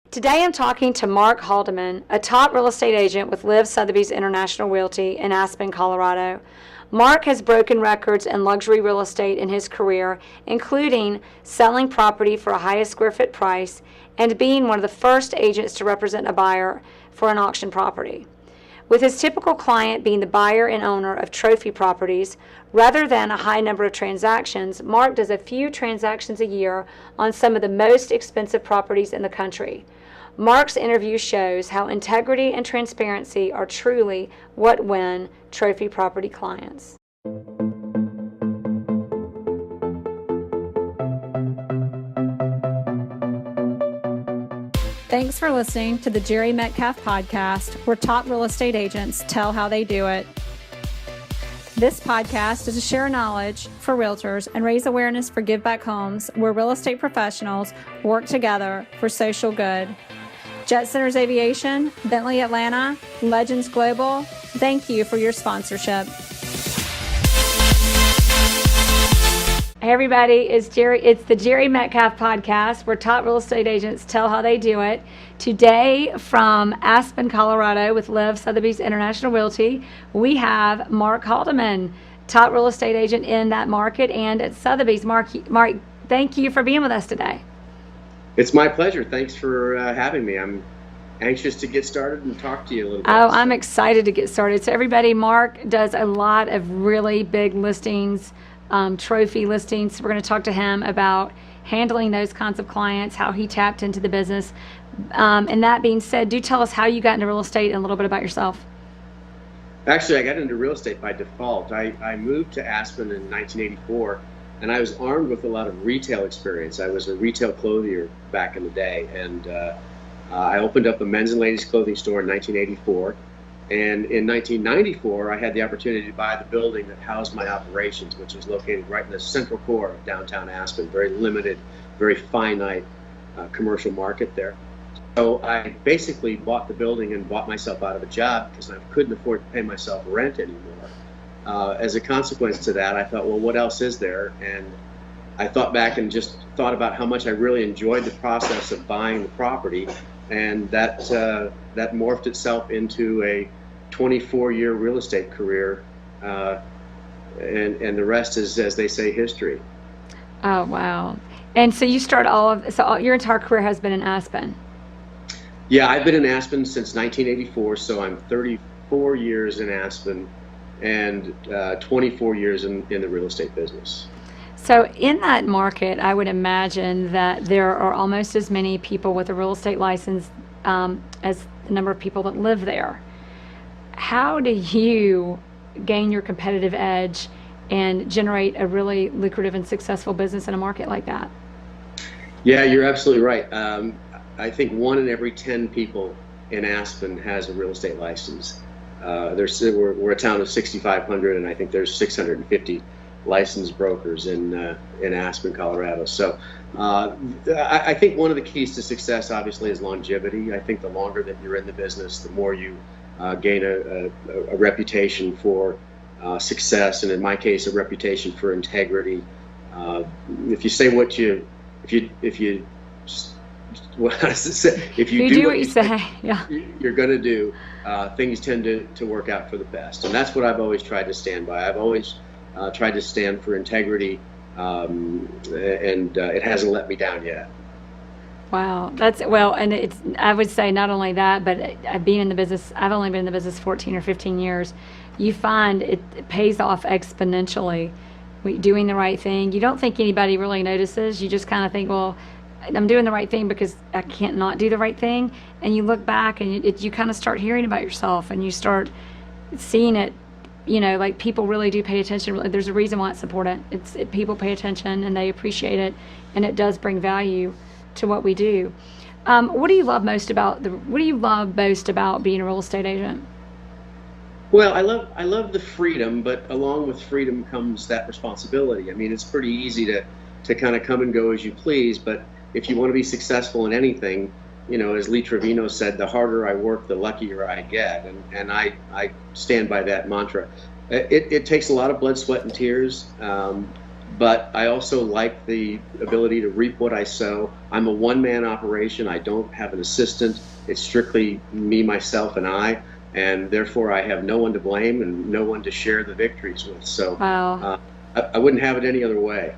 Today I'm talking to Mark Haldeman, a top real estate agent with Sotheby's International Realty in Aspen, Colorado. Mark has broken records in luxury real estate in his career, including selling property for a highest square foot price and being one of the first agents to represent a buyer for an auction property. With his typical client being the buyer and owner of trophy properties, rather than a high number of transactions, Mark does a few transactions a year on some of the most expensive properties in the country. Mark's interview shows how integrity and transparency are truly what win trophy property clients. Thanks for listening to the Jere Metcalf Podcast, where top real estate agents tell how they do it. This podcast is to share knowledge for realtors and raise awareness for Give Back Homes, where real estate professionals work together for social good. Jet Centers Aviation, Bentley Atlanta, Legends Global, thank you for your sponsorship. Hey everybody, it's the Jere Metcalf Podcast, where top real estate agents tell how they do it. Today from Aspen, Colorado with Sotheby's International Realty, we have Mark Haldeman, top real estate agent in that market and at Sotheby's. Mark, thank you for being with us today. It's my pleasure. Thanks for having me. I'm anxious to get started and talk to you a little bit. Oh, I'm excited to get started. So everybody, Mark does a lot of really big listings, trophy listings. We're going to talk to him about handling those kinds of clients, how he tapped into the business. And that being said, do tell us how you got into real estate and a little bit about yourself. Actually, I got into real estate by default. I moved to Aspen in 1984, and I was armed with a lot of retail experience. I was a retail clothier back in the day, and I opened up a men's and ladies clothing store in 1984. And in 1994, I had the opportunity to buy the building that housed my operations, which is located right in the central core of downtown Aspen, very limited, very finite commercial market there. So I basically bought the building and bought myself out of a job because I couldn't afford to pay myself rent anymore. As a consequence to that, I thought, well, what else is there? And I thought back and just thought about how much I really enjoyed the process of buying the property, and that morphed itself into a 24-year real estate career, and the rest is, as they say, history. Oh, wow. And so you start your entire career has been in Aspen. Yeah, I've been in Aspen since 1984, so I'm 34 years in Aspen and 24 years in the real estate business. So in that market, I would imagine that there are almost as many people with a real estate license as the number of people that live there. How do you gain your competitive edge and generate a really lucrative and successful business in a market like that? Yeah, you're absolutely right. I think 1 in every 10 people in Aspen has a real estate license. We're a town of 6,500, and I think there's 650 licensed brokers in Aspen, Colorado. So I think one of the keys to success, obviously, is longevity. I think the longer that you're in the business, the more you gain a reputation for success, and in my case, a reputation for integrity. If you say what you do what you say, yeah, you're going to do, things tend to work out for the best. And that's what I've always tried to stand by. I've always tried to stand for integrity, and it hasn't let me down yet. Wow, and I would say not only that, but being in the business, I've only been in the business 14 or 15 years. You find it pays off exponentially. Doing the right thing. You don't think anybody really notices. You just kind of think, well, I'm doing the right thing because I can't not do the right thing. And you look back and you kind of start hearing about yourself, and you start seeing it, like people really do pay attention. There's a reason why it's important. People pay attention and they appreciate it, and it does bring value to what we do. What do you love most about being a real estate agent? Well, I love the freedom, but along with freedom comes that responsibility. I mean, it's pretty easy to kind of come and go as you please, but if you want to be successful in anything, as Lee Trevino said, the harder I work, the luckier I get, and I stand by that mantra. It takes a lot of blood, sweat, and tears, but I also like the ability to reap what I sow. I'm a one-man operation. I don't have an assistant. It's strictly me, myself, and I, and therefore I have no one to blame and no one to share the victories with. So wow. I wouldn't have it any other way.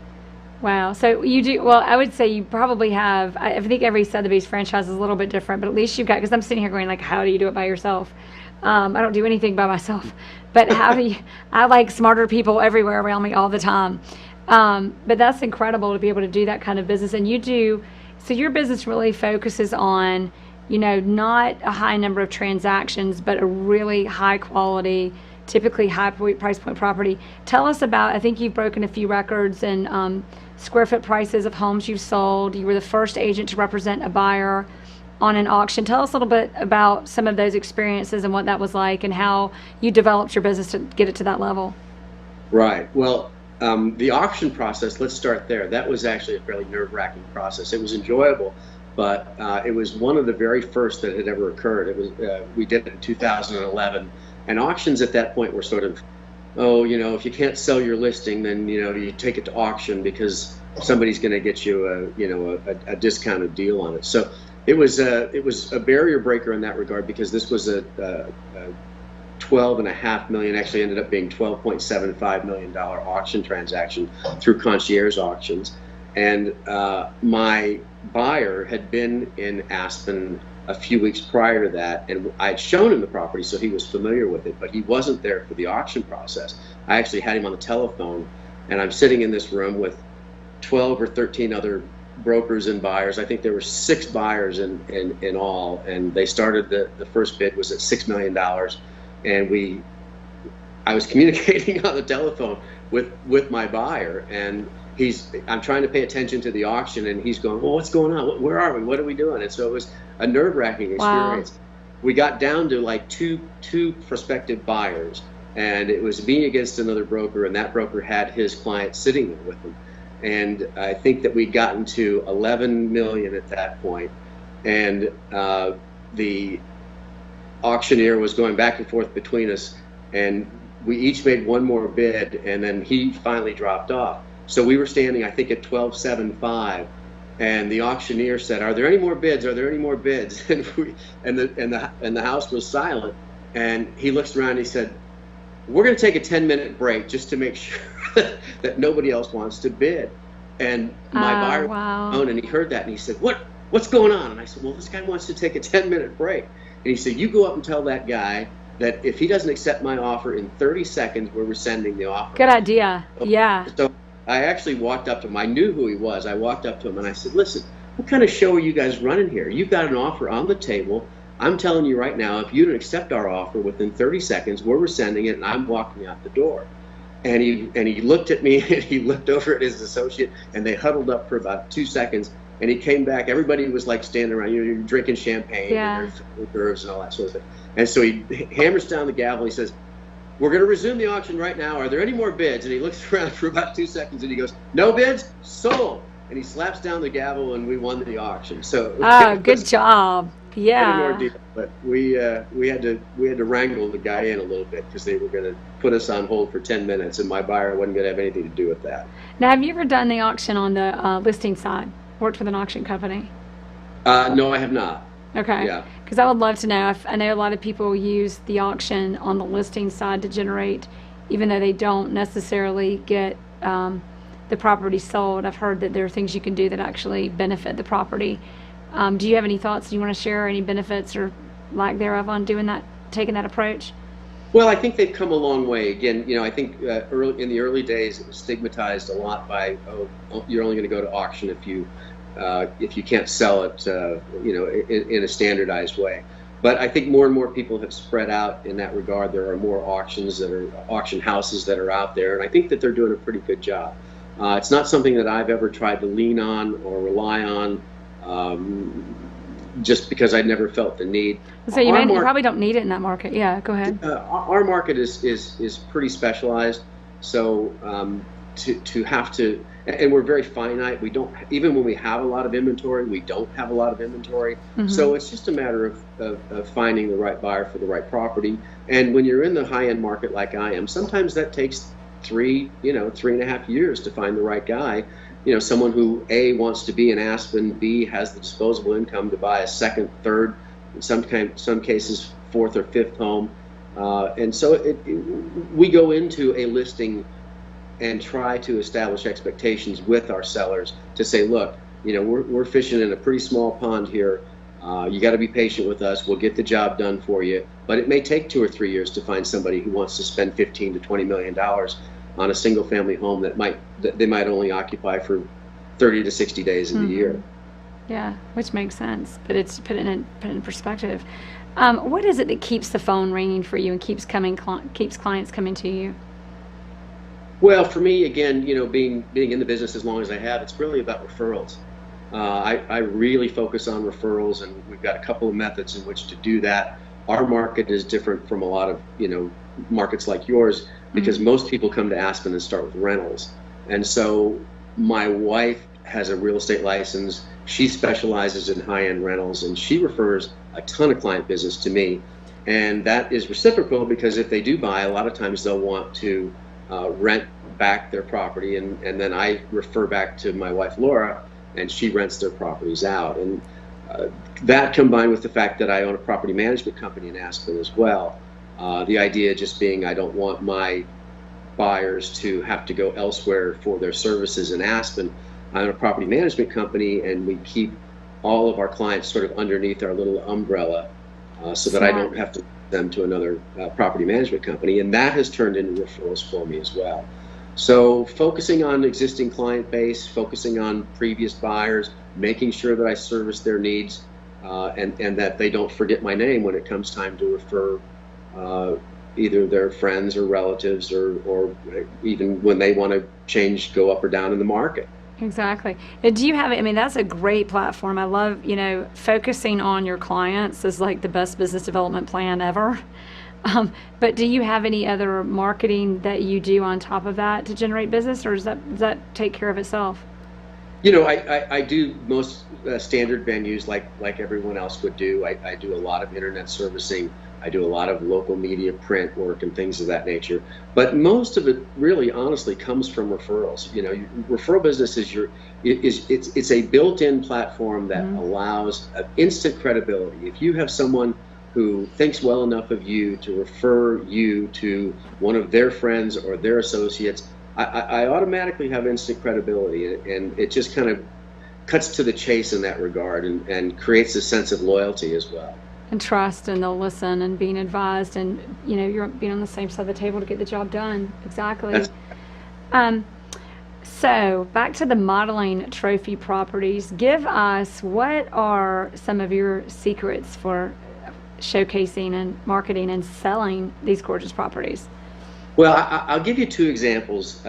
Wow. So you do, well, I would say you probably have, I think every Sotheby's franchise is a little bit different, but at least you've got, because I'm sitting here going like, how do you do it by yourself? I don't do anything by myself, but how do you, I like smarter people everywhere around me all the time. But that's incredible to be able to do that kind of business. And you do, so your business really focuses on, you know, not a high number of transactions, but a really high quality, typically high price point property. Tell us about, I think you've broken a few records and square foot prices of homes you've sold. You were the first agent to represent a buyer on an auction. Tell us a little bit about some of those experiences and what that was like and how you developed your business to get it to that level. Right. Well, the auction process, let's start there. That was actually a fairly nerve-wracking process. It was enjoyable, but it was one of the very first that had ever occurred. It was we did it in 2011, and auctions at that point were sort of, oh, you know, if you can't sell your listing, then, you know, you take it to auction because somebody's going to get you a discounted deal on it. So it was a barrier breaker in that regard, because this was a $12.5 million, actually ended up being $12.75 million auction transaction through concierge auctions. And my buyer had been in Aspen a few weeks prior to that, and I had shown him the property, so he was familiar with it, but he wasn't there for the auction process. I actually had him on the telephone, and I'm sitting in this room with 12 or 13 other brokers and buyers. I think there were 6 buyers in all, and they started, the first bid was at $6 million, and I was communicating on the telephone with my buyer, and I'm trying to pay attention to the auction, and he's going, well, what's going on? Where are we? What are we doing? And so it was a nerve-wracking experience. Wow. We got down to like two prospective buyers, and it was me against another broker, and that broker had his client sitting there with him. And I think that we'd gotten to 11 million at that point, and the auctioneer was going back and forth between us, and we each made one more bid, and then he finally dropped off. So we were standing, I think, at 12.75, and the auctioneer said, "Are there any more bids? Are there any more bids?" And the house was silent. And he looks around and he said, "We're going to take a 10-minute break just to make sure that nobody else wants to bid." And my buyer was on the phone, and he heard that, and he said, "What's going on?" And I said, "Well, this guy wants to take a 10-minute break." And he said, "You go up and tell that guy that if he doesn't accept my offer in 30 seconds, we're rescinding the offer." Good idea. Yeah. So I actually walked up to him. I knew who he was. I walked up to him and I said, "Listen, what kind of show are you guys running here? You've got an offer on the table. I'm telling you right now, if you don't accept our offer within 30 seconds, we're rescinding it, and I'm walking out the door." And he looked at me, and he looked over at his associate, and they huddled up for about 2 seconds. And he came back. Everybody was like standing around, you're drinking champagne and hors d'oeuvres and all that sort of thing. And so he hammers down the gavel. He says, "We're going to resume the auction right now. Are there any more bids?" And he looks around for about 2 seconds, and he goes, "No bids? Sold." And he slaps down the gavel, and we won the auction. So good job. Yeah. But we had to wrangle the guy in a little bit, because they were going to put us on hold for 10 minutes, and my buyer wasn't going to have anything to do with that. Now, have you ever done the auction on the listing side? Worked with an auction company? No, I have not. Okay. Yeah. Because I would love to know. I know a lot of people use the auction on the listing side to generate, even though they don't necessarily get the property sold. I've heard that there are things you can do that actually benefit the property. Do you have any thoughts? Do you want to share any benefits or lack thereof on doing that, taking that approach? Well, I think they've come a long way. Again, I think in the early days it was stigmatized a lot by, you're only going to go to auction if you can't sell it, in a standardized way. But I think more and more people have spread out in that regard. There are more auction houses that are out there, and I think that they're doing a pretty good job. It's not something that I've ever tried to lean on or rely on, just because I never felt the need. So you probably don't need it in that market. Yeah, go ahead. Our market is pretty specialized, so to have to, and we're very finite. We don't, even when we have a lot of inventory, we don't have a lot of inventory. Mm-hmm. So it's just a matter of finding the right buyer for the right property. And when you're in the high-end market like I am, sometimes that takes 3.5 years to find the right guy. Someone who A, wants to be in Aspen, B, has the disposable income to buy a second, third, in some cases fourth or fifth home. And so we go into a listing and try to establish expectations with our sellers to say, look, we're fishing in a pretty small pond here. You got to be patient with us. We'll get the job done for you. But it may take 2 or 3 years to find somebody who wants to spend $15 to $20 million on a single family home that they might only occupy for 30 to 60 days of the year. Yeah, which makes sense, but it's put it in perspective. What is it that keeps the phone ringing for you and keeps clients coming to you? Well, for me, again, being in the business as long as I have, it's really about referrals. I really focus on referrals, and we've got a couple of methods in which to do that. Our market is different from a lot of markets like yours, because most people come to Aspen and start with rentals. And so my wife has a real estate license. She specializes in high-end rentals, and she refers a ton of client business to me. And that is reciprocal, because if they do buy, a lot of times they'll want to rent back their property, and then I refer back to my wife Laura, and she rents their properties out. And that, combined with the fact that I own a property management company in Aspen as well, the idea just being I don't want my buyers to have to go elsewhere for their services in Aspen. I own a property management company, and we keep all of our clients sort of underneath our little umbrella, so that I don't have to send them to another property management company. And that has turned into referrals for me as well. So focusing on existing client base, focusing on previous buyers, making sure that I service their needs, and that they don't forget my name when it comes time to refer either their friends or relatives, or even when they want to go up or down in the market. Exactly. Do you have, that's a great platform. I love, focusing on your clients is like the best business development plan ever. But do you have any other marketing that you do on top of that to generate business, or does that take care of itself? I do most standard venues like everyone else would do. I do a lot of internet servicing. I do a lot of local media, print work, and things of that nature. But most of it, really, honestly, comes from referrals. Referral business it's a built-in platform that allows instant credibility. If you have someone who thinks well enough of you to refer you to one of their friends or their associates, I automatically have instant credibility, and it just kind of cuts to the chase in that regard, and creates a sense of loyalty as well. And trust, and they'll listen, and being advised, and you're being on the same side of the table to get the job done. Exactly. So back to the modeling trophy properties. Give us, what are some of your secrets for showcasing and marketing and selling these gorgeous properties? Well, I'll give you 2 examples.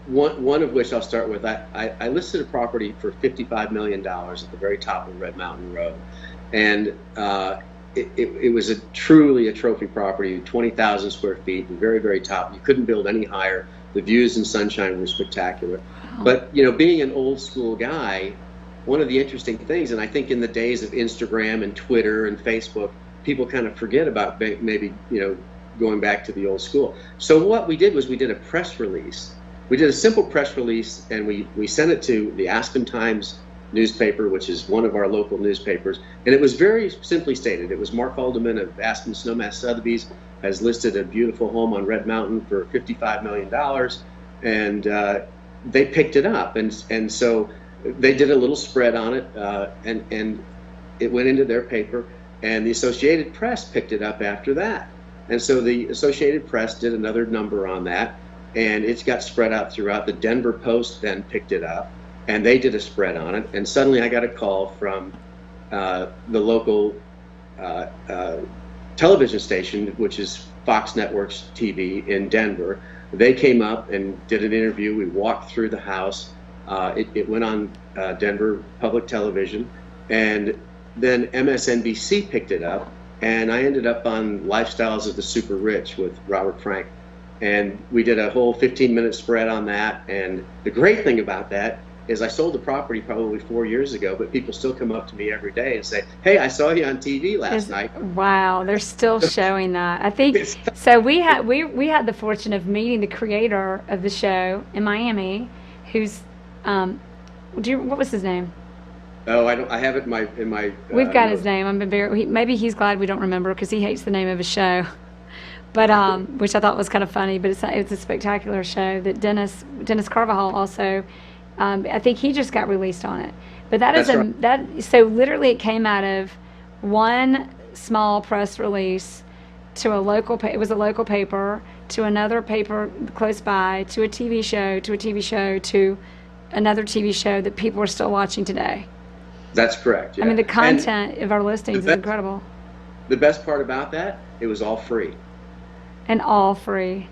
One of which I'll start with. I listed a property for $55 million at the very top of Red Mountain Road. And it was truly a trophy property, 20,000 square feet, the very, very top. You couldn't build any higher. The views and sunshine were spectacular. Wow. But, being an old school guy, one of the interesting things, and I think in the days of Instagram and Twitter and Facebook, people kind of forget about maybe, going back to the old school. So what we did was we did a press release. We did a simple press release, and we sent it to the Aspen Times newspaper, which is one of our local newspapers, and it was very simply stated. It was Mark Haldeman of Aspen Snowmass Sotheby's has listed a beautiful home on Red Mountain for $55 million, and they picked it up, and so they did a little spread on it, and it went into their paper, and the Associated Press picked it up after that, and so the Associated Press did another number on that, and it's got spread out throughout. The Denver Post then picked it up, and they did a spread on it, and suddenly I got a call from the local television station, which is Fox Networks TV in Denver. They came up and did an interview. We walked through the house. It went on Denver Public Television, and then MSNBC picked it up, and I ended up on Lifestyles of the Super Rich with Robert Frank, and we did a whole 15-minute spread on that. And the great thing about that is I sold the property probably 4 years ago, but people still come up to me every day and say, "Hey, I saw you on TV last night." Wow, they're still showing that. I think so. We had the fortune of meeting the creator of the show in Miami, who's what was his name? Oh, I have it in my. We've got his name. Maybe he's glad we don't remember because he hates the name of his show. But which I thought was kind of funny. But it's a spectacular show that Dennis Carvajal also. I think he just got released on it. But so literally it came out of one small press release to a local. It was a local paper to another paper close by to a TV show to another TV show that people are still watching today. That's correct. Yeah. I mean, the content of our listings is incredible. The best part about that, it was all free. And all free.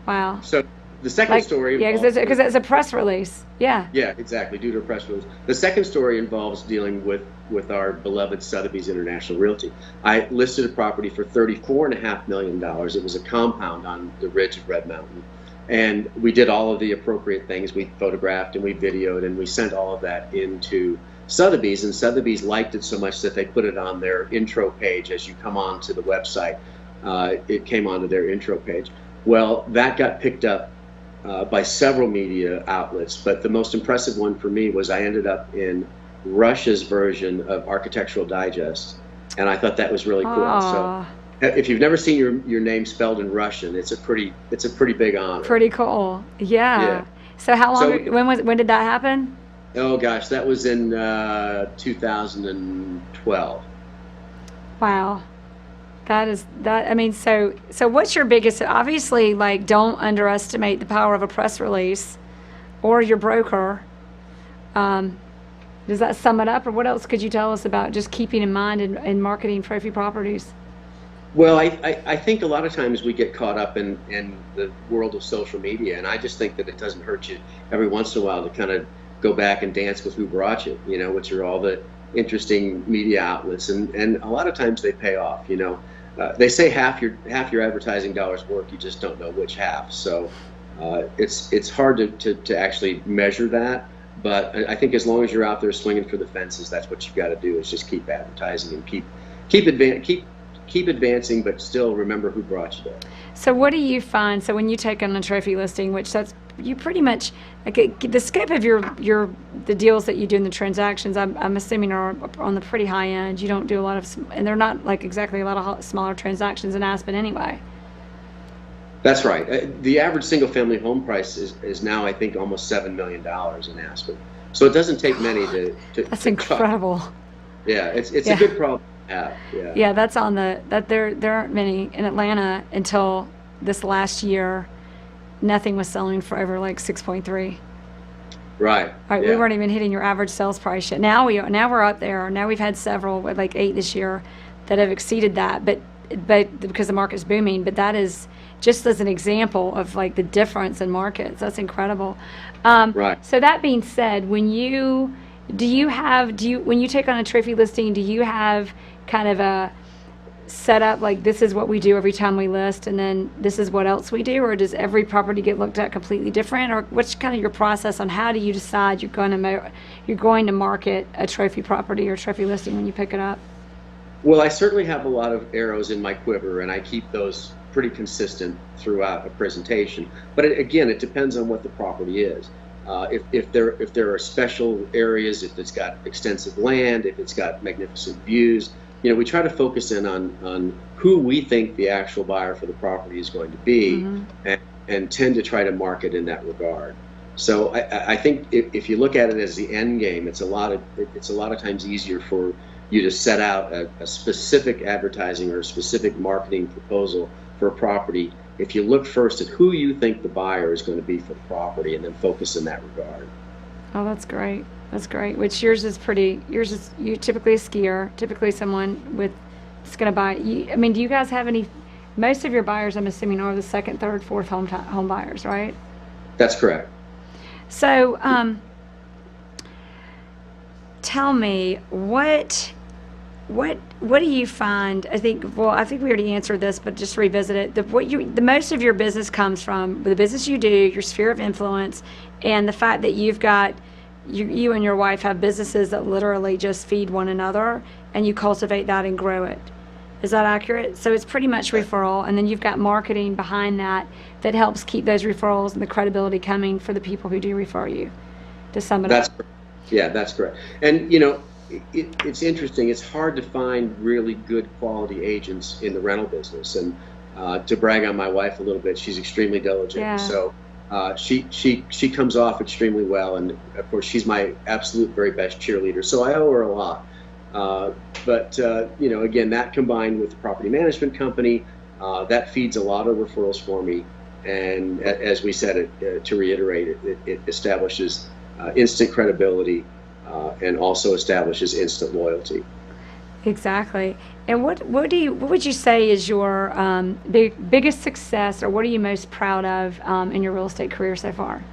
Wow. So the second story. Yeah, because it's a press release. Yeah. Yeah, exactly. Due to a press release. The second story involves dealing with our beloved Sotheby's International Realty. I listed a property for $34.5 million. It was a compound on the ridge of Red Mountain. And we did all of the appropriate things. We photographed and we videoed and we sent all of that into Sotheby's, and Sotheby's liked it so much that they put it on their intro page. As you come on to the website, it came onto their intro page. Well, that got picked up by several media outlets, but the most impressive one for me was I ended up in Russia's version of Architectural Digest, and I thought that was really cool. Aww. So if you've never seen your name spelled in Russian, it's a pretty big honor. Pretty cool. Yeah. So how long? When did that happen? Oh gosh, that was in 2012. Wow. I mean, so what's your biggest, obviously, like, don't underestimate the power of a press release or your broker. Does that sum it up, or what else could you tell us about just keeping in mind in marketing trophy properties? Well, I think a lot of times we get caught up in the world of social media, and I just think that it doesn't hurt you every once in a while to kind of go back and dance with who brought you, which are all the interesting media outlets, and a lot of times they pay off. They say half your advertising dollars work, you just don't know which half. So it's hard to actually measure that, but I think as long as you're out there swinging for the fences, that's what you've got to do, is just keep advertising and keep advancing, but still remember who brought you there. So what do you find? So when you take on a trophy listing, which you pretty much, like, the scope of the deals that you do in the transactions, I'm assuming are on the pretty high end. You don't do a lot of, and they're not like exactly a lot of smaller transactions in Aspen anyway. That's right. The average single family home price is now, I think, almost $7 million in Aspen. So it doesn't take many to That's incredible. Yeah, it's a good problem. Yeah, that's on that there aren't many in Atlanta until this last year. Nothing was selling for over like 6.3. Right. Yeah. We weren't even hitting your average sales price yet. Now we're up there. Now we've had several, like 8 this year, that have exceeded that. But because the market's booming. But that is just as an example of like the difference in markets. That's incredible. Right. So that being said, when you take on a trophy listing, do you have kind of a set up, like, this is what we do every time we list, and then this is what else we do, or does every property get looked at completely different, or what's kind of your process on how do you decide you're going to market a trophy property or trophy listing when you pick it up? Well, I certainly have a lot of arrows in my quiver, and I keep those pretty consistent throughout a presentation. But it depends on what the property is. If there are special areas, if it's got extensive land, if it's got magnificent views, we try to focus in on who we think the actual buyer for the property is going to be, mm-hmm. and tend to try to market in that regard. So I think if you look at it as the end game, it's a lot of times easier for you to set out a specific advertising or a specific marketing proposal for a property if you look first at who you think the buyer is going to be for the property, and then focus in that regard. Oh, that's great. That's great. Which yours is you typically a skier, typically someone that's going to buy. I mean, do you guys have any? Most of your buyers, I'm assuming, are the second, third, fourth home buyers, right? That's correct. So, tell me what do you find? I think we already answered this, but just revisit it. The most of your business comes from the business you do, your sphere of influence, and the fact that you've got you and your wife have businesses that literally just feed one another, and you cultivate that and grow it. Is that accurate? So it's pretty much referral, and then you've got marketing behind that helps keep those referrals and the credibility coming for the people who do refer you. To sum it up. Yeah, that's correct. And it's interesting. It's hard to find really good quality agents in the rental business. And to brag on my wife a little bit, she's extremely diligent. Yeah. So she comes off extremely well, and of course she's my absolute very best cheerleader. So I owe her a lot. But again, that combined with the property management company, that feeds a lot of referrals for me. And as we said, to reiterate, it establishes instant credibility and also establishes instant loyalty. Exactly. And what would you say is your biggest success, or what are you most proud of in your real estate career so far?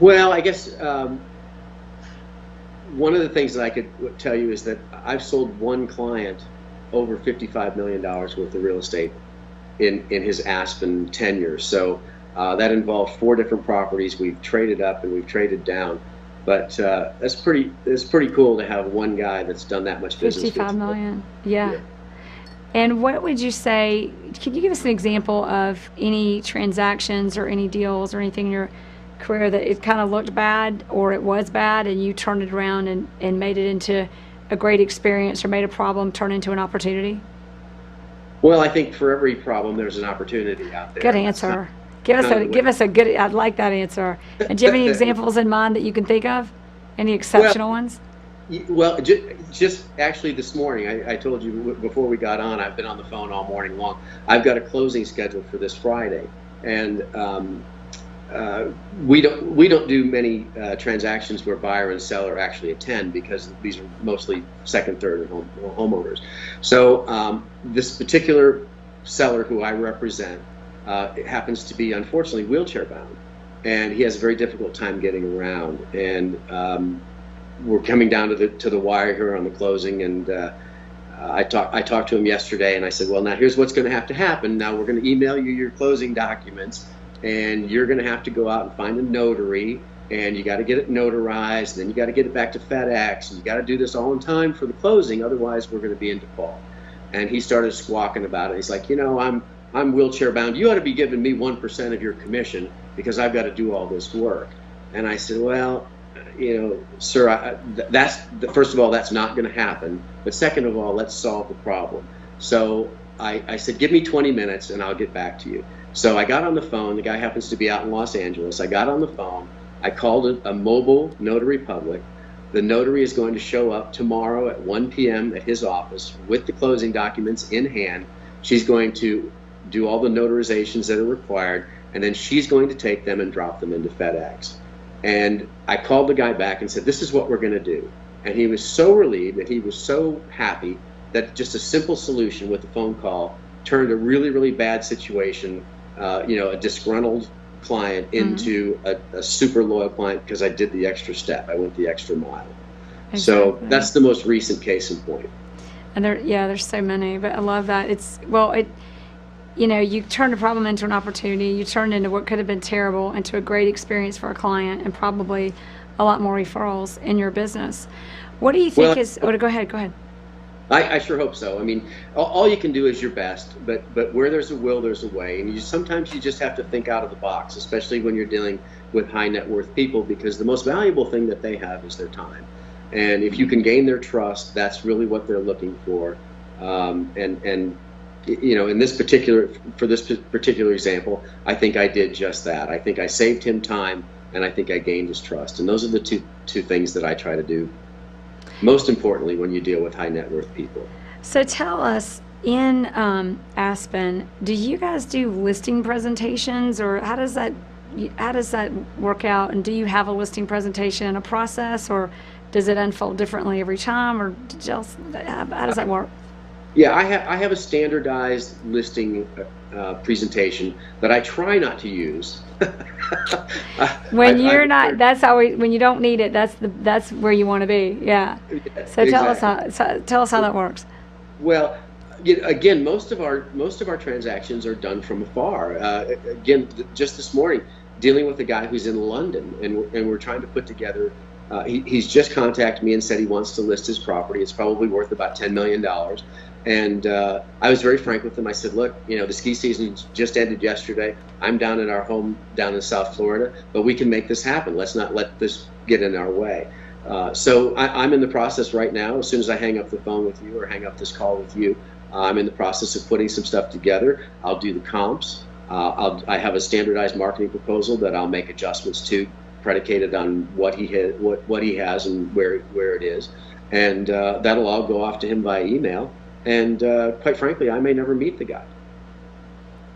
Well, I guess one of the things that I could tell you is that I've sold one client over $55 million worth of real estate in his Aspen tenure. So that involved 4 different properties. We've traded up and we've traded down, but it's pretty cool to have one guy that's done that much business. 55 million. Yeah. And what would you say? Can you give us an example of any transactions or any deals or anything in your career that it kind of looked bad or it was bad, and you turned it around and made it into a great experience, or made a problem turn into an opportunity? Well, I think for every problem, there's an opportunity out there. Good answer. Give us a good. I'd like that answer. And do you have any examples in mind that you can think of? Any exceptional ones? Well, just actually this morning, I told you before we got on, I've been on the phone all morning long. I've got a closing scheduled for this Friday, and we don't do many transactions where buyer and seller actually attend, because these are mostly second, third homeowners. So this particular seller who I represent happens to be unfortunately wheelchair bound, and he has a very difficult time getting around. And we're coming down to the wire here on the closing, and I talked to him yesterday, and I said, well, now here's what's going to have to happen. Now we're going to email you your closing documents, and you're going to have to go out and find a notary, and you got to get it notarized, and then you got to get it back to FedEx, and you got to do this all in time for the closing, otherwise we're going to be in default. And he started squawking about it. He's like, I'm wheelchair bound. You ought to be giving me 1% of your commission because I've got to do all this work. And I said, well, sir, first of all, that's not going to happen. But second of all, let's solve the problem. So I said, give me 20 minutes and I'll get back to you. So I got on the phone. The guy happens to be out in Los Angeles. I got on the phone. I called a mobile notary public. The notary is going to show up tomorrow at 1 p.m. at his office with the closing documents in hand. She's going to do all the notarizations that are required, and then she's going to take them and drop them into FedEx. And I called the guy back and said, this is what we're going to do. And he was so relieved, and he was so happy that just a simple solution with a phone call turned a really, really bad situation, a disgruntled client into a super loyal client, because I did the extra step. I went the extra mile. Exactly. So that's the most recent case in point. And there's so many, but I love that. You turned a problem into an opportunity. You turned into what could have been terrible into a great experience for a client, and probably a lot more referrals in your business. What do you think go ahead. I sure hope so. I mean, all you can do is your best, but where there's a will, there's a way. And sometimes you just have to think out of the box, especially when you're dealing with high net worth people, because the most valuable thing that they have is their time. And if you can gain their trust, that's really what they're looking for. In this particular example, I think I did just that. I think I saved him time, and I think I gained his trust. And those are the two things that I try to do most importantly when you deal with high net worth people. So tell us, in Aspen, do you guys do listing presentations, or how does that work out? And do you have a listing presentation and a process, or does it unfold differently every time, or how does that work? Yeah, I have a standardized listing presentation that I try not to use. When you don't need it, that's where you want to be. Yeah. So exactly. Tell us how that works. Well, again, most of our transactions are done from afar. Again, just this morning, dealing with a guy who's in London, and we're trying to put together. He's just contacted me and said he wants to list his property. It's probably worth about $10 million. And I was very frank with him. I said, look, the ski season just ended yesterday. I'm down at our home down in South Florida, but we can make this happen. Let's not let this get in our way. So I'm in the process right now. As soon as I hang up the phone with you or hang up this call with you, I'm in the process of putting some stuff together. I'll do the comps. I have a standardized marketing proposal that I'll make adjustments to, predicated on what he has and where it is, and that'll all go off to him by email. And quite frankly, I may never meet the guy.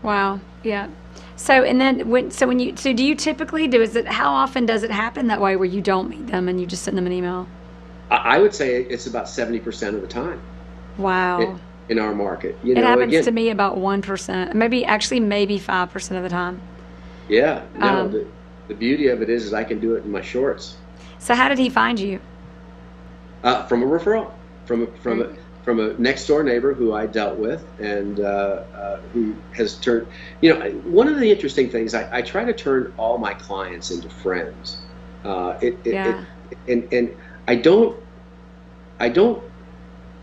Wow. Yeah. So do you typically how often does it happen that way where you don't meet them and you just send them an email? I would say it's about 70% of the time. Wow. In our market, it happens to me about 1%, maybe 5% of the time. Yeah. No. The beauty of it is I can do it in my shorts. So how did he find you? From a referral, from a next door neighbor who I dealt with, and who has turned. One of the interesting things, I try to turn all my clients into friends. And I don't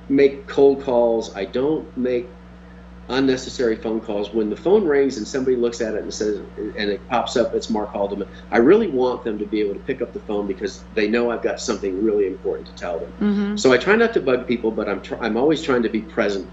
make cold calls. I don't make unnecessary phone calls. When the phone rings and somebody looks at it and says, and it pops up, it's Mark Haldeman, I really want them to be able to pick up the phone because they know I've got something really important to tell them. Mm-hmm. So I try not to bug people, but I'm always trying to be present,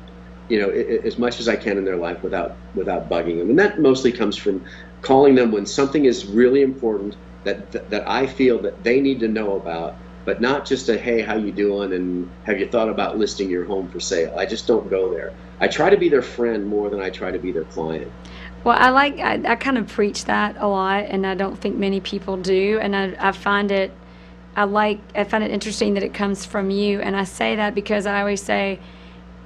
as much as I can in their life without bugging them. And that mostly comes from calling them when something is really important that I feel that they need to know about, but not just a, hey, how you doing, and have you thought about listing your home for sale? I just don't go there. I try to be their friend more than I try to be their client. Well, I kind of preach that a lot, and I don't think many people do. And I find it interesting that it comes from you. And I say that because I always say,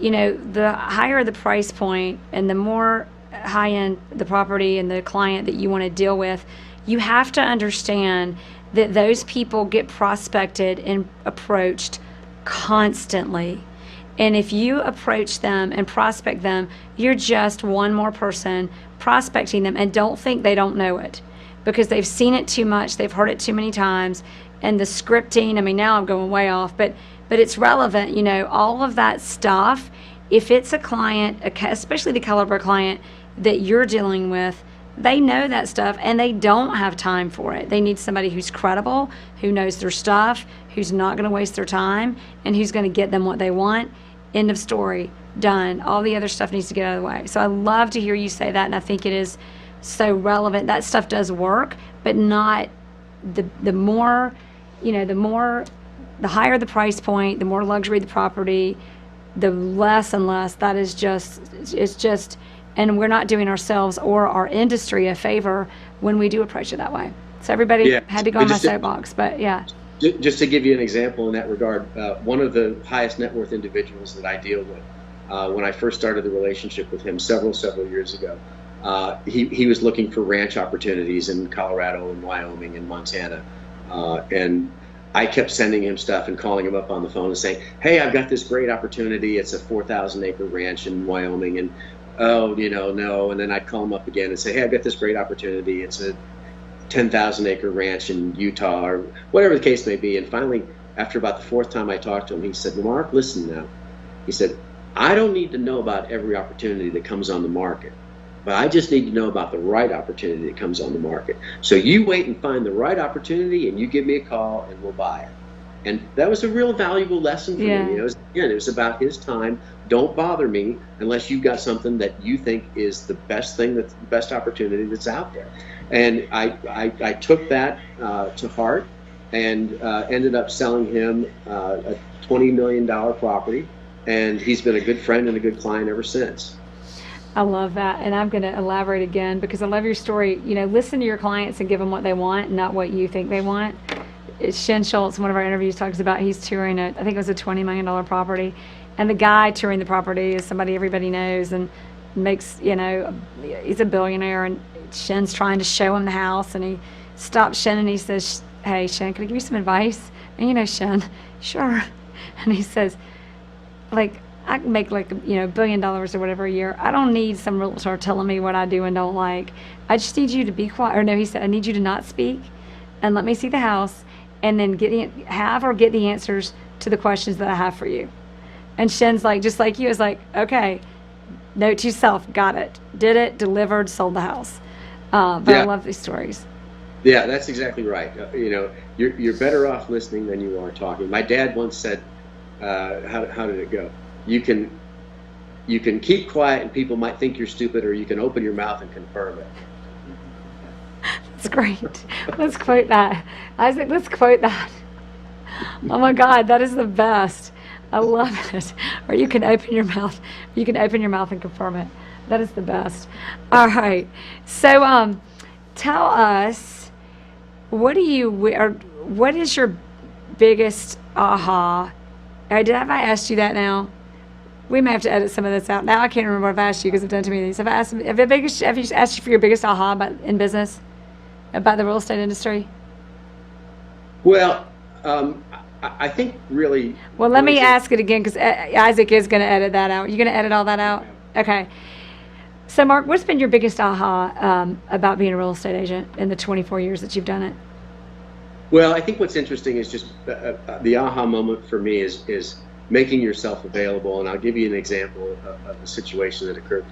the higher the price point and the more high end the property and the client that you want to deal with, you have to understand that those people get prospected and approached constantly. And if you approach them and prospect them, you're just one more person prospecting them, and don't think they don't know it because they've seen it too much, they've heard it too many times, and the scripting, now I'm going way off, but it's relevant, all of that stuff. If it's a client, especially the caliber client that you're dealing with, they know that stuff and they don't have time for it. They need somebody who's credible, who knows their stuff, who's not going to waste their time, and who's going to get them what they want. End of story. Done. All the other stuff needs to get out of the way. So I love to hear you say that, and I think it is so relevant. That stuff does work, but not the more, the higher the price point, the more luxury the property, the less and less. That is just, and we're not doing ourselves or our industry a favor when we do approach it that way. So everybody had to go on my soapbox, but yeah. Just to give you an example in that regard, one of the highest net worth individuals that I deal with, when I first started the relationship with him several years ago, he was looking for ranch opportunities in Colorado and Wyoming and Montana. And I kept sending him stuff and calling him up on the phone and saying, hey, I've got this great opportunity. It's a 4,000 acre ranch in Wyoming. And, no. And then I'd call him up again and say, hey, I've got this great opportunity. It's a 10,000 acre ranch in Utah, or whatever the case may be. And finally, after about the fourth time I talked to him, he said, Mark, listen now. He said, I don't need to know about every opportunity that comes on the market, but I just need to know about the right opportunity that comes on the market. So you wait and find the right opportunity, and you give me a call, and we'll buy it. And that was a real valuable lesson for me. It was about his time. Don't bother me unless you've got something that you think is the best thing, that's the best opportunity that's out there. And I took that to heart and ended up selling him a $20 million property. And he's been a good friend and a good client ever since. I love that. And I'm going to elaborate again because I love your story. Listen to your clients and give them what they want, not what you think they want. Shen Schultz, in one of our interviews, talks about he's touring I think it was a $20 million property. And the guy touring the property is somebody everybody knows and makes, he's a billionaire. And Shen's trying to show him the house. And he stops Shen and he says, hey, Shen, can I give you some advice? And Shen, sure. And he says, I can make like, $1 billion or whatever a year. I don't need some realtor telling me what I do and don't like. I just need you to be quiet. Or no, he said, I need you to not speak and let me see the house and then get the answers to the questions that I have for you. And Shen's like, just like you, is like, okay, note to yourself, got it, did it, delivered, sold the house. But I love these stories. Yeah, that's exactly right. You're better off listening than you are talking. My dad once said, how did it go? You can keep quiet and people might think you're stupid, or you can open your mouth and confirm it. That's great. Let's quote that. Isaac, let's quote that. Oh my God, that is the best. I love it. Or you can open your mouth. You can open your mouth and confirm it. That is the best. All right. So tell us, what is your biggest aha? Have I asked you that now? We may have to edit some of this out. Now I can't remember if I asked you because I've done too many of these. Have you asked you for your biggest aha in business, about the real estate industry? Well, I think really... Well, let me ask it again because Isaac is going to edit that out. You're going to edit all that out? Okay. So, Mark, what's been your biggest aha about being a real estate agent in the 24 years that you've done it? Well, I think what's interesting is just the aha moment for me is making yourself available. And I'll give you an example of a situation that occurred.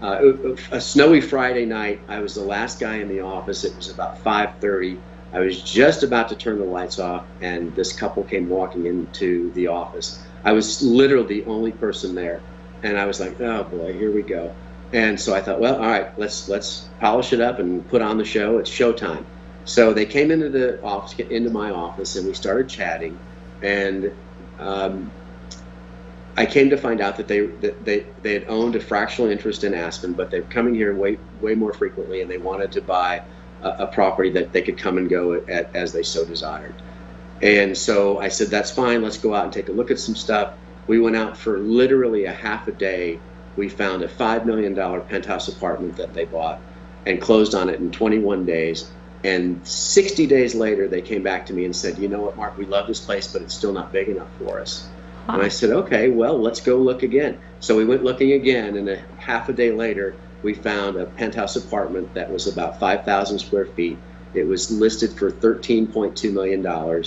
A snowy Friday night, I was the last guy in the office. It was about 5:30. I was just about to turn the lights off, and this couple came walking into the office. I was literally the only person there. And I was like, oh boy, here we go. And so I thought, well, all right, let's polish it up and put on the show. It's showtime. So they came into my office, and we started chatting. And I came to find out that they had owned a fractional interest in Aspen, but they're coming here way more frequently, and they wanted to buy a property that they could come and go at as they so desired. And so I said, that's fine. Let's go out and take a look at some stuff. We went out for literally a half a day. We found a $5 million penthouse apartment that they bought and closed on it in 21 days. And 60 days later, they came back to me and said, you know what, Mark, we love this place, but it's still not big enough for us. Huh. And I said, okay, well, let's go look again. So we went looking again, and a half a day later, we found a penthouse apartment that was about 5,000 square feet. It was listed for $13.2 million.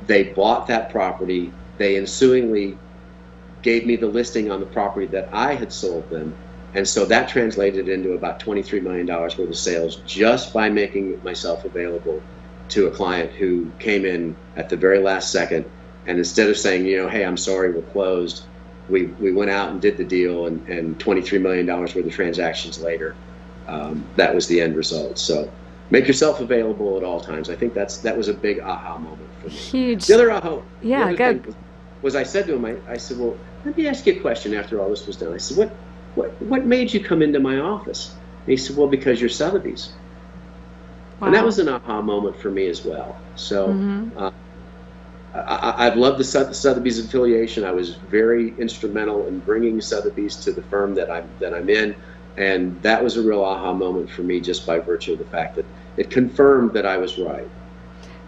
They bought that property. They ensuingly gave me the listing on the property that I had sold them. And so that translated into about $23 million worth of sales just by making myself available to a client who came in at the very last second. And instead of saying, hey, I'm sorry, we're closed, we went out and did the deal, and $23 million worth of transactions later, that was the end result. So make yourself available at all times. I think that was a big aha moment for me. Huge. The other aha thing was I said to him, I said, well, let me ask you a question after all this was done. I said, what made you come into my office? And he said, well, because you're Sotheby's. Wow. And that was an aha moment for me as well. So I've loved the Sotheby's affiliation. I was very instrumental in bringing Sotheby's to the firm that I'm in, and that was a real aha moment for me just by virtue of the fact that it confirmed that I was right.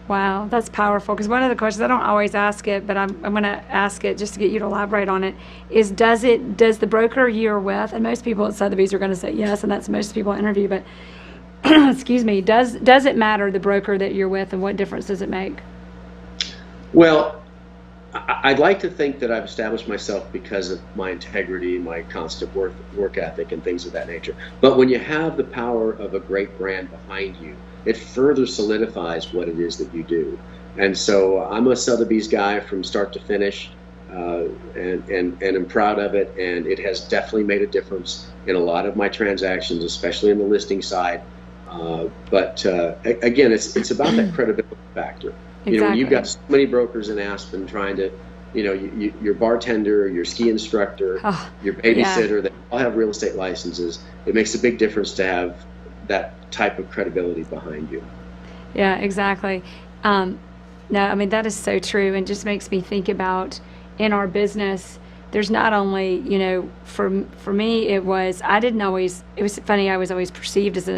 Wow, that's powerful. Because one of the questions, I don't always ask it, but I'm going to ask it just to get you to elaborate on it, is does the broker you're with, and most people at Sotheby's are going to say yes, and that's most people I interview, but excuse me, does it matter the broker that you're with, and what difference does it make? Well, I'd like to think that I've established myself because of my integrity, my constant work ethic, and things of that nature. But when you have the power of a great brand behind you, it further solidifies what it is that you do. And so I'm a Sotheby's guy from start to finish, and I'm proud of it. And it has definitely made a difference in a lot of my transactions, especially in the listing side. But again, it's about that credibility factor. Exactly. When you've got so many brokers in Aspen trying to, your bartender, your ski instructor, your babysitter, they all have real estate licenses. It makes a big difference to have that type of credibility behind you. Yeah, exactly. No, I mean, that is so true, and just makes me think about in our business, there's not only, for me, it was funny, I was always perceived as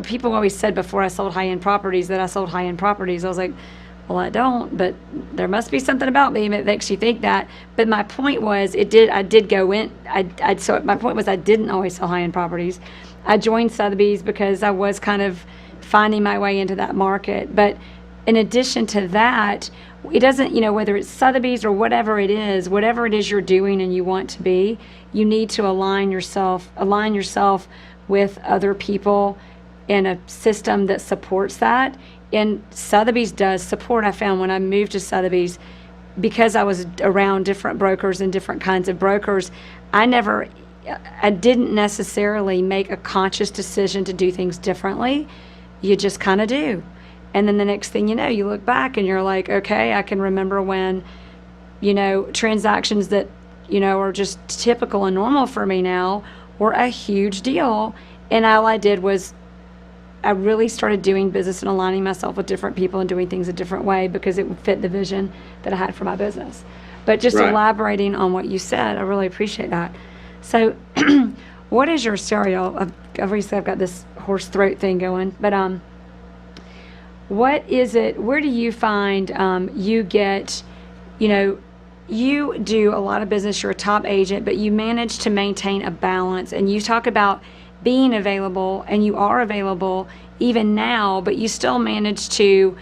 people always said before I sold high-end properties that I sold high-end properties. I was like, Well, I don't, but there must be something about me that makes you think that. But my point was, I did go in. So my point was, I didn't always sell high-end properties. I joined Sotheby's because I was kind of finding my way into that market. But in addition to that, it doesn't, whether it's Sotheby's or whatever it is you're doing and you want to be, you need to align yourself with other people in a system that supports that. And Sotheby's does support. I found when I moved to Sotheby's, because I was around different brokers and different kinds of brokers, I didn't necessarily make a conscious decision to do things differently. You just kind of do. And then the next thing you know, you look back and you're like, okay, I can remember when, transactions that, are just typical and normal for me now were a huge deal. And all I did was I really started doing business and aligning myself with different people and doing things a different way because it would fit the vision that I had for my business. But just elaborating on what you said, I really appreciate that. So what is your cereal? Obviously, I've got this hoarse throat thing going, but what is it? Where do you find you get, you do a lot of business, you're a top agent, but you manage to maintain a balance, and you talk about being available, and you are available even now, but you still manage to,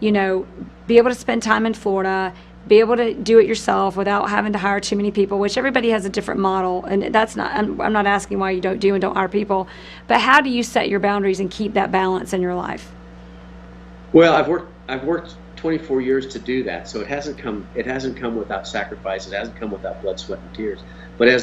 be able to spend time in Florida, be able to do it yourself without having to hire too many people, which everybody has a different model. And that's not, I'm not asking why you don't do and don't hire people, but how do you set your boundaries and keep that balance in your life? Well, I've worked 24 years to do that, so it hasn't come without sacrifice. It hasn't come without blood, sweat, and tears. But as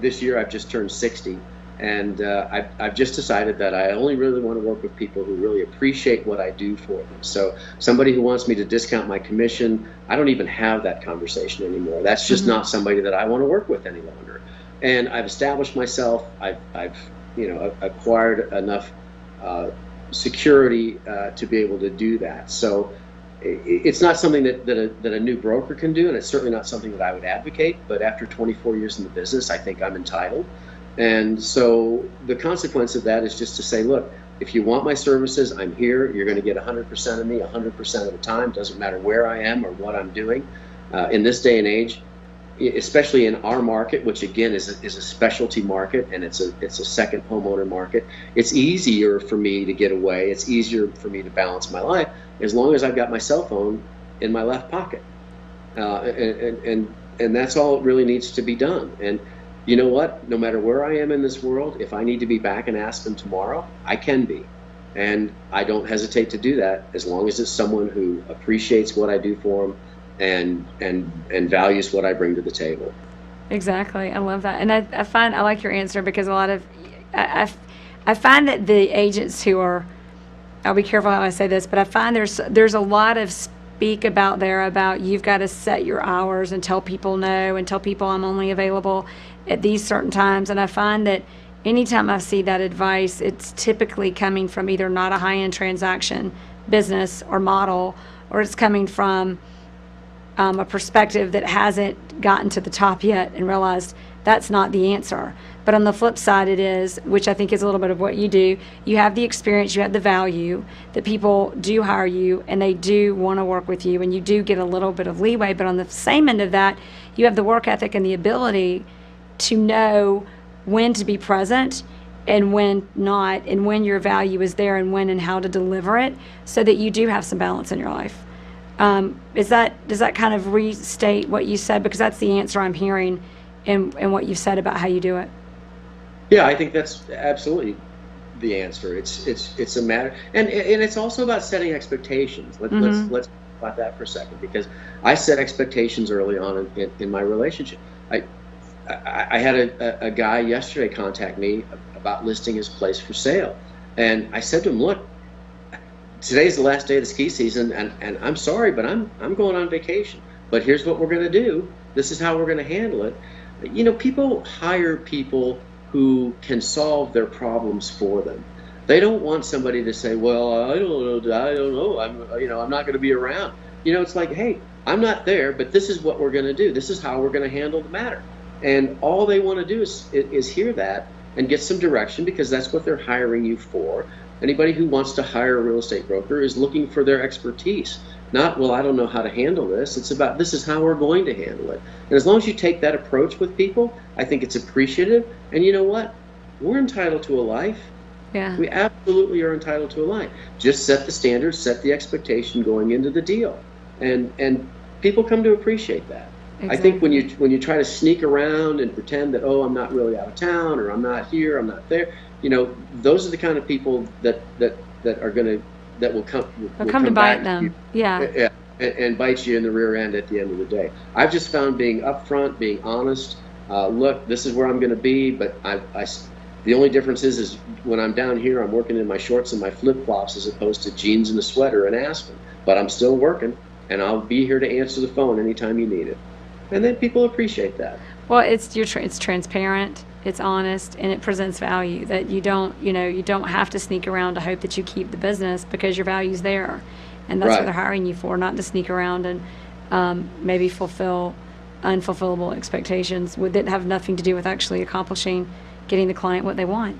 this year I've just turned 60, and I've just decided that I only really want to work with people who really appreciate what I do for them. So somebody who wants me to discount my commission, I don't even have that conversation anymore. That's just not somebody that I want to work with any longer. And I've established myself. I've acquired enough security to be able to do that. So it's not something that a new broker can do, and it's certainly not something that I would advocate. But after 24 years in the business, I think I'm entitled. And so the consequence of that is just to say, look, if you want my services, I'm here. You're going to get 100% of me 100% of the time. Doesn't matter where I am or what I'm doing. In this day and age, especially in our market, which again is a specialty market, and it's a second homeowner market, it's easier for me to get away. It's easier for me to balance my life as long as I've got my cell phone in my left pocket, and that's all it really needs to be done. And you know what? No matter where I am in this world, if I need to be back in Aspen tomorrow, I can be. And I don't hesitate to do that as long as it's someone who appreciates what I do for them and values what I bring to the table. Exactly. I love that. And I like your answer because I find that the agents who are, I'll be careful how I say this, but I find there's a lot of speak about you've got to set your hours and tell people no and tell people I'm only available at these certain times. And I find that anytime I see that advice, it's typically coming from either not a high-end transaction business or model, or it's coming from a perspective that hasn't gotten to the top yet and realized that's not the answer. But on the flip side, it is, which I think is a little bit of what you do. You have the experience, you have the value that people do hire you and they do want to work with you, and you do get a little bit of leeway. But on the same end of that, you have the work ethic and the ability to know when to be present and when not, and when your value is there and when and how to deliver it, so that you do have some balance in your life. Does that kind of restate what you said? Because that's the answer I'm hearing in what you said about how you do it. Yeah, I think that's absolutely the answer. It's a matter, and it's also about setting expectations. Let's talk about that for a second, because I set expectations early on in my relationship. I had a guy yesterday contact me about listing his place for sale, and I said to him, look, today's the last day of the ski season, and I'm sorry, but I'm going on vacation. But here's what we're going to do. This is how we're going to handle it. People hire people who can solve their problems for them. They don't want somebody to say, well, I don't know, I'm not going to be around. It's like, hey, I'm not there, but this is what we're going to do. This is how we're going to handle the matter. And all they want to do is hear that and get some direction, because that's what they're hiring you for. Anybody who wants to hire a real estate broker is looking for their expertise. Not, well, I don't know how to handle this. It's about, this is how we're going to handle it. And as long as you take that approach with people, I think it's appreciative. And you know what? We're entitled to a life. Yeah. We absolutely are entitled to a life. Just set the standards, set the expectation going into the deal. And people come to appreciate that. Exactly. I think when you try to sneak around and pretend that, oh, I'm not really out of town, or I'm not here, I'm not there, those are the kind of people that will come to bite them. Yeah, and bite you in the rear end at the end of the day. I've just found being upfront, being honest. Look, this is where I'm going to be, but the only difference is when I'm down here, I'm working in my shorts and my flip-flops as opposed to jeans and a sweater in Aspen. But I'm still working, and I'll be here to answer the phone anytime you need it. And then people appreciate that. Well, it's transparent, it's honest, and it presents value that you don't have to sneak around to hope that you keep the business, because your value's there, and that's Right. what they're hiring you for, not to sneak around and maybe fulfill unfulfillable expectations that have nothing to do with actually accomplishing getting the client what they want.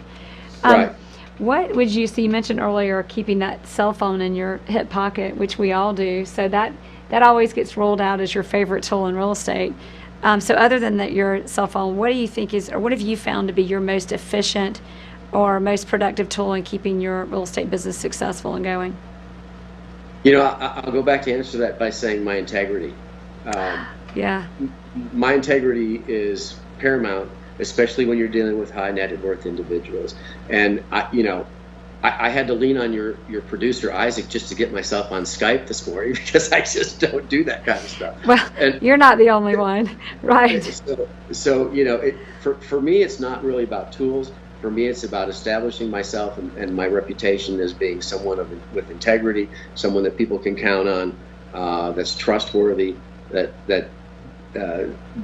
Right. What would you see? You mentioned earlier keeping that cell phone in your hip pocket, which we all do. So that always gets rolled out as your favorite tool in real estate. So other than that, your cell phone, what do you think is, or what have you found to be your most efficient or most productive tool in keeping your real estate business successful and going? I'll go back to answer that by saying my integrity. Yeah. My integrity is paramount, especially when you're dealing with high net worth individuals. And I had to lean on your producer Isaac just to get myself on Skype this morning, because I just don't do that kind of stuff. Well, and you're not the only one, right? So for me, it's not really about tools. For me, it's about establishing myself and my reputation as being someone with integrity, someone that people can count on, that's trustworthy, that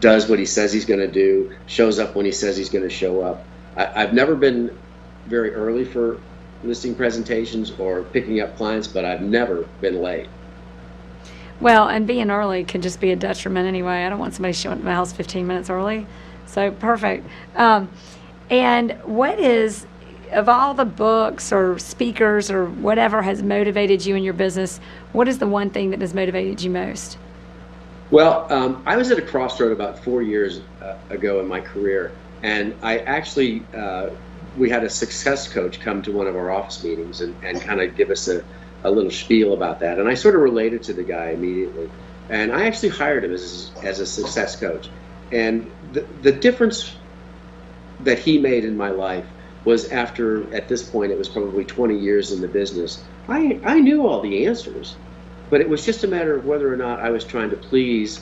does what he says he's going to do, shows up when he says he's going to show up. I've never been very early for listing presentations or picking up clients, but I've never been late. Well, and being early can just be a detriment anyway. I don't want somebody showing up at my house 15 minutes early. So perfect. And what is, of all the books or speakers or whatever has motivated you in your business, what is the one thing that has motivated you most? Well, I was at a crossroad about 4 years ago in my career, and I actually, we had a success coach come to one of our office meetings and kind of give us a little spiel about that. And I sort of related to the guy immediately. And I actually hired him as a success coach. And the difference that he made in my life was after, at this point, it was probably 20 years in the business, I knew all the answers. But it was just a matter of whether or not I was trying to please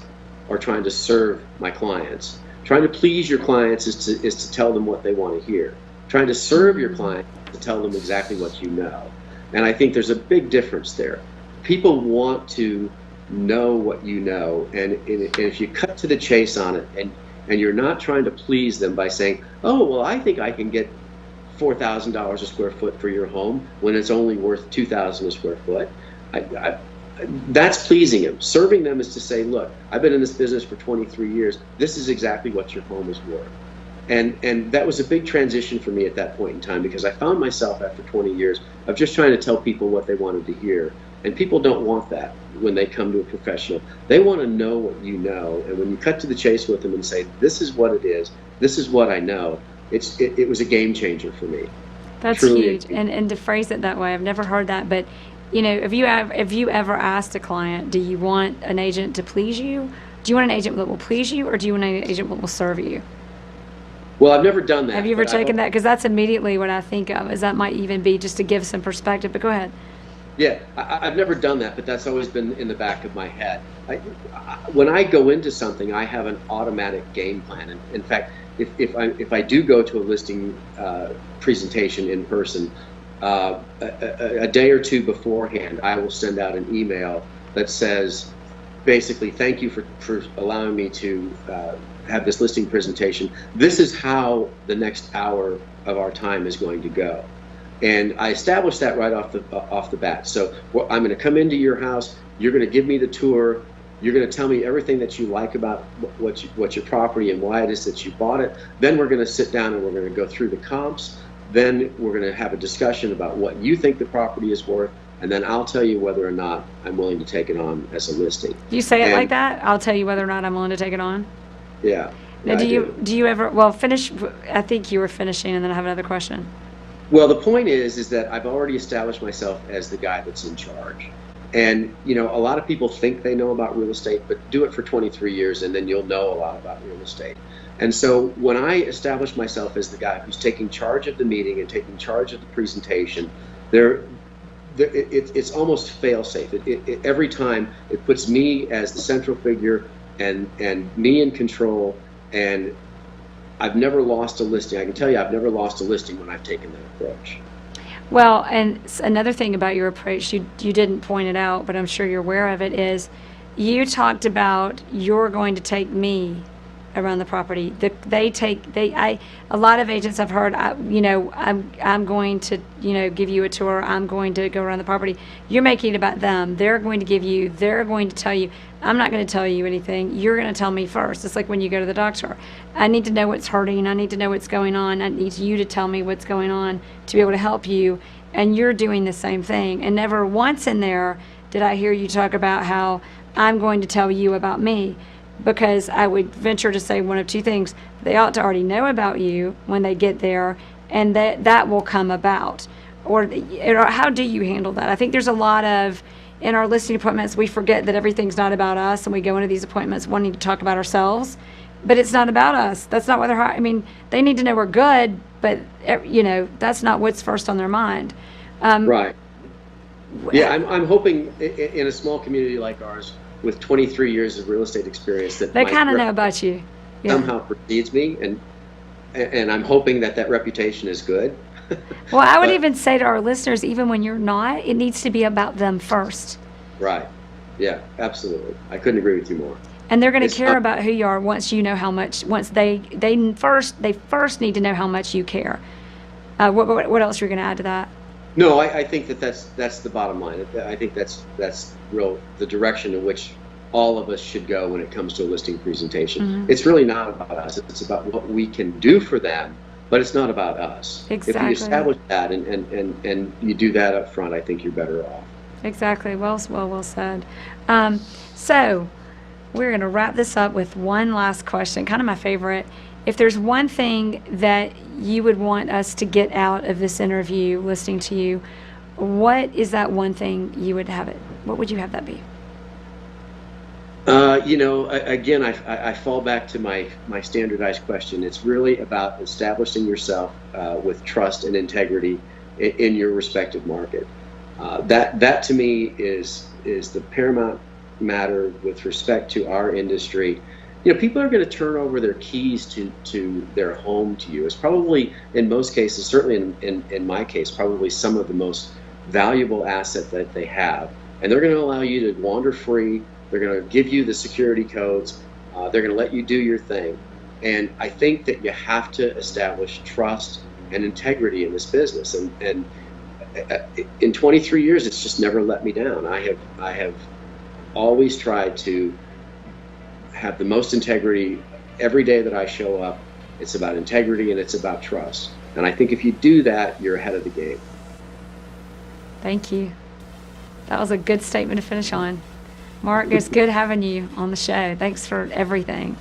or trying to serve my clients. Trying to please your clients is to tell them what they want to hear. Trying to serve your client is to tell them exactly what you know. And I think there's a big difference there. People want to know what you know, and if you cut to the chase on it, and you're not trying to please them by saying, oh, well, I think I can get $4,000 a square foot for your home when it's only worth $2,000 a square foot, that's pleasing them. Serving them is to say, look, I've been in this business for 23 years. This is exactly what your home is worth. And that was a big transition for me at that point in time, because I found myself after 20 years of just trying to tell people what they wanted to hear. And people don't want that when they come to a professional. They want to know what you know. And when you cut to the chase with them and say, this is what it is, this is what I know, it was a game changer for me. That's truly huge. And to phrase it that way, I've never heard that. But, if you ever asked a client, do you want an agent to please you? Do you want an agent that will please you, or do you want an agent that will serve you? Well, I've never done that. Have you ever taken that? Because that's immediately what I think of, is that might even be just to give some perspective. But go ahead. Yeah, I've never done that, but that's always been in the back of my head. When I go into something, I have an automatic game plan. And in fact, if I do go to a listing presentation in person, a day or two beforehand, I will send out an email that says, basically, thank you for allowing me to have this listing presentation. This is how the next hour of our time is going to go. And I established that right off the bat. So I'm going to come into your house. You're going to give me the tour. You're going to tell me everything that you like about what your property and why it is that you bought it. Then we're going to sit down and we're going to go through the comps. Then we're going to have a discussion about what you think the property is worth. and then I'll tell you whether or not I'm willing to take it on as a listing. Do you say it like that? I'll tell you whether or not I'm willing to take it on? Yeah. Now, do you ever, well, finish, I think you were finishing, and then I have another question. Well, the point is that I've already established myself as the guy that's in charge. And, a lot of people think they know about real estate, but do it for 23 years and then you'll know a lot about real estate. And so when I establish myself as the guy who's taking charge of the meeting and taking charge of the presentation, it's almost fail-safe. Every time it puts me as the central figure and me in control, and I've never lost a listing. I can tell you I've never lost a listing when I've taken that approach. Well, and another thing about your approach, you didn't point it out, but I'm sure you're aware of it, is you talked about you're going to take me around the property. A lot of agents I've heard, I'm going to, give you a tour. I'm going to go around the property. You're making it about them. They're going to tell you. I'm not going to tell you anything. You're going to tell me first. It's like when you go to the doctor. I need to know what's hurting. I need to know what's going on. I need you to tell me what's going on to be able to help you. And you're doing the same thing. And never once in there did I hear you talk about how I'm going to tell you about me. Because I would venture to say one of two things. They ought to already know about you when they get there, and that will come about. Or how do you handle that? I think there's a lot of, in our listing appointments, we forget that everything's not about us, and we go into these appointments wanting to talk about ourselves, but it's not about us. That's not what they're, they need to know we're good, but, that's not what's first on their mind. Right. Yeah, I'm hoping in a small community like ours, with 23 years of real estate experience, that they kind of know about you. Yeah. Somehow precedes me, and I'm hoping that reputation is good. Well, I would even say to our listeners, even when you're not, it needs to be about them first. Right. Yeah, absolutely. I couldn't agree with you more. And they're going to care about who you are once you know how much. Once they first need to know how much you care. What else are you going to add to that? No, I think that's the bottom line. I think that's the direction in which all of us should go when it comes to a listing presentation. Mm-hmm. It's really not about us. It's about what we can do for them, but it's not about us. Exactly. If you establish that and you do that up front, I think you're better off. Exactly. Well said. So we're going to wrap this up with one last question, kind of my favorite. If there's one thing that you would want us to get out of this interview, listening to you, what is that one thing you would have it? What would you have that be? Again, I fall back to my standardized question. It's really about establishing yourself with trust and integrity in your respective market. That to me is the paramount matter with respect to our industry. People are going to turn over their keys to their home to you. It's probably, in most cases, certainly in my case, probably some of the most valuable asset that they have. And they're going to allow you to wander free. They're going to give you the security codes. They're going to let you do your thing. And I think that you have to establish trust and integrity in this business. And in 23 years, it's just never let me down. I have always tried to have the most integrity every day that I show up. It's about integrity and it's about trust. And I think if you do that, you're ahead of the game. Thank you. That was a good statement to finish on. Mark, it's good having you on the show. Thanks for everything.